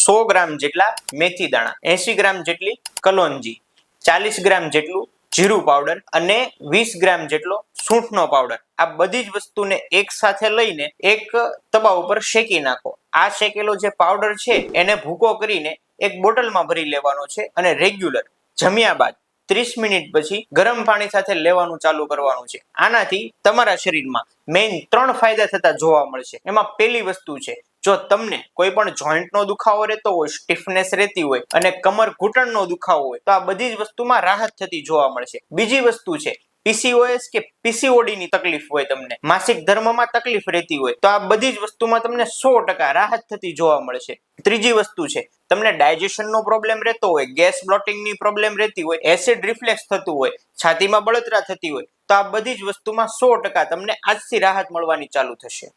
100 ગ્રામ જેટલા મેથી દાણા, 80 ગ્રામ જેટલી કલોંજી, 40 ગ્રામ જેટલું જીરું પાવડર અને 20 ગ્રામ જેટલો સૂંઠનો પાવડર. આ બધી જ વસ્તુને એક સાથે લઈને એક તવા ઉપર શેકી નાખો. આ શેકેલો જે પાવડર છે એને ભૂકો કરીને એક બોટલમાં ભરી લેવાનો છે અને રેગ્યુલર જમ્યા બાદ 30 મિનિટ પછી ગરમ પાણી સાથે લેવાનું ચાલુ કરવાનું છે. આનાથી તમારા શરીરમાં મેઇન 3 ફાયદા થતા જોવા મળશે. એમાં પહેલી વસ્તુ છે, જો તમને કોઈ પણ જોઈન્ટનો દુખાવો રહેતો હોય, સ્ટીફનેસ રહેતી હોય અને કમર ઘૂંટણનો દુખાવો હોય તો આ બધી જ વસ્તુમાં રાહત થતી જોવા મળશે. બીજી વસ્તુ છે, પીસીઓએસ કે પીસીઓડી ની તકલીફ હોય, તમને માસિક ધર્મમાં તકલીફ રહેતી હોય તો આ બધી જ વસ્તુમાં તમને 100% રાહત થતી જોવા મળશે. ત્રીજી વસ્તુ છે, તમને ડાયજેશનનો પ્રોબ્લેમ રહેતો હોય, ગેસ બ્લોટિંગની પ્રોબ્લેમ રહેતી હોય, એસિડ રિફ્લેક્સ થતું હોય, છાતીમાં બળતરા થતી હોય તો આ બધી જ વસ્તુમાં 100% તમને આજથી રાહત મળવાની ચાલુ થશે.